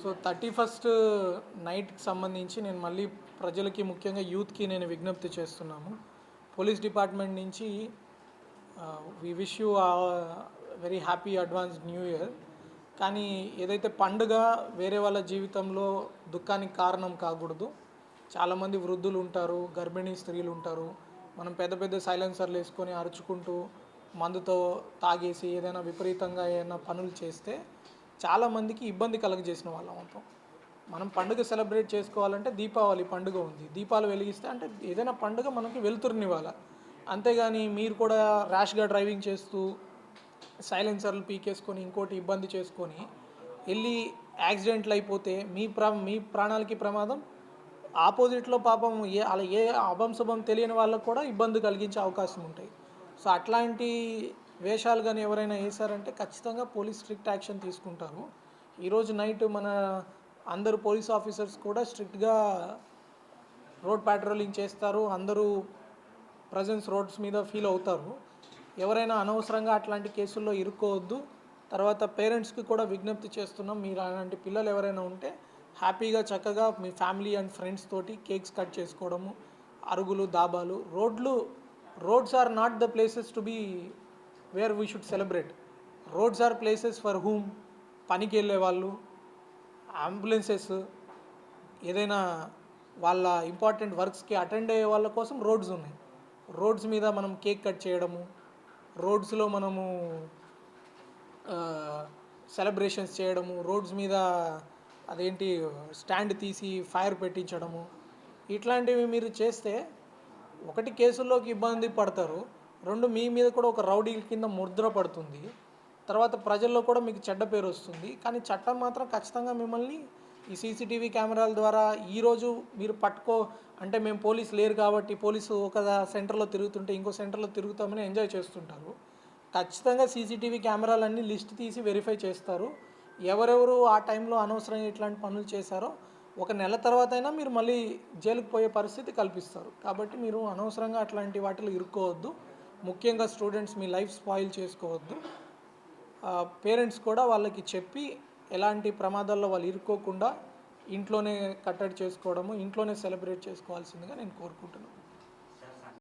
So 31st నైట్కి సంబంధించి నేను మళ్ళీ ప్రజలకి ముఖ్యంగా యూత్కి నేను విజ్ఞప్తి చేస్తున్నాము. పోలీస్ డిపార్ట్మెంట్ నుంచి we wish you very happy advance new year. కానీ ఏదైతే పండుగ వేరే వాళ్ళ జీవితంలో దుఃఖానికి కారణం కాకూడదు. చాలామంది వృద్ధులు ఉంటారు, గర్భిణీ స్త్రీలు ఉంటారు. మనం పెద్ద పెద్ద సైలెన్సర్లు వేసుకొని అరుచుకుంటూ మందుతో తాగేసి ఏదైనా విపరీతంగా ఏదైనా పనులు చేస్తే చాలామందికి ఇబ్బంది కలగజేసిన వాళ్ళం అవుతాం. మనం పండుగ సెలబ్రేట్ చేసుకోవాలంటే దీపావళి పండుగ ఉంది, దీపాలు వెలిగిస్తే అంటే ఏదైనా పండుగ మనకి వెలుతురునివ్వాలి. అంతేగాని మీరు కూడా ర్యాష్గా డ్రైవింగ్ చేస్తూ సైలెన్సర్లు పీకేసుకొని ఇంకోటి ఇబ్బంది చేసుకొని వెళ్ళి యాక్సిడెంట్లు అయిపోతే మీ ప్రాణాలకి ప్రమాదం. ఆపోజిట్లో పాపం అలా ఏ అభంశుభం తెలియని వాళ్ళకు కూడా ఇబ్బంది కలిగించే అవకాశం ఉంటాయి. సో అట్లాంటి వేషాలు కానీ ఎవరైనా వేశారంటే ఖచ్చితంగా పోలీస్ స్ట్రిక్ట్ యాక్షన్ తీసుకుంటారు. ఈరోజు నైట్ మన అందరూ పోలీస్ ఆఫీసర్స్ కూడా స్ట్రిక్ట్గా రోడ్ ప్యాట్రోలింగ్ చేస్తారు. అందరూ ప్రజెన్స్ రోడ్స్ మీద ఫీల్ అవుతారు. ఎవరైనా అనవసరంగా అట్లాంటి కేసుల్లో ఇరుక్కోవద్దు. తర్వాత పేరెంట్స్కి కూడా విజ్ఞప్తి చేస్తున్నాం, మీరు అలాంటి పిల్లలు ఎవరైనా ఉంటే హ్యాపీగా చక్కగా మీ ఫ్యామిలీ అండ్ ఫ్రెండ్స్ తోటి కేక్స్ కట్ చేసుకోవడము, అరుగులు దాబాలు. Roads are not the places to be where we should celebrate. Roads are places for whom. పనికి వెళ్ళే వాళ్ళు, అంబులెన్సెస్, ఏదైనా వాళ్ళ ఇంపార్టెంట్ వర్క్స్కి అటెండ్ అయ్యే వాళ్ళ కోసం రోడ్స్ ఉన్నాయి. రోడ్స్ మీద మనం కేక్ కట్ చేయడము, రోడ్స్లో మనము సెలబ్రేషన్స్ చేయడము, రోడ్స్ మీద అదేంటి స్టాండ్ తీసి ఫైర్ పెట్టించడము, ఇట్లాంటివి మీరు చేస్తే ఒకటి కేసుల్లోకి ఇబ్బంది పడతారు, రెండు మీ మీద కూడా ఒక రౌడీ కింద ముద్ర పడుతుంది. తర్వాత ప్రజల్లో కూడా మీకు చెడ్డ పేరు వస్తుంది. కానీ చట్టం మాత్రం ఖచ్చితంగా మిమ్మల్ని ఈ సీసీటీవీ కెమెరాల ద్వారా ఈరోజు మీరు అంటే మేము పోలీసు లేరు కాబట్టి పోలీసు ఒక సెంటర్లో తిరుగుతుంటే ఇంకో సెంటర్లో తిరుగుతామని ఎంజాయ్ చేస్తుంటారు. ఖచ్చితంగా సీసీటీవీ కెమెరాలన్నీ లిస్ట్ తీసి వెరిఫై చేస్తారు. ఎవరెవరు ఆ టైంలో అనవసరంగా ఇట్లాంటి పనులు చేశారో ఒక నెల తర్వాత అయినా మీరు మళ్ళీ జైలుకు పోయే పరిస్థితి కల్పిస్తారు. కాబట్టి మీరు అనవసరంగా అట్లాంటి వాటిలో ఇరుక్కోవద్దు. ముఖ్యంగా స్టూడెంట్స్ మీ లైఫ్ స్పాయిల్ చేసుకోవద్దు. పేరెంట్స్ కూడా వాళ్ళకి చెప్పి ఎలాంటి ప్రమాదాల్లో వాళ్ళు ఇరుక్కోకుండా ఇంట్లోనే కట్టడి చేసుకోవడము, ఇంట్లోనే సెలబ్రేట్ చేసుకోవాల్సిందిగా నేను కోరుకుంటున్నాను.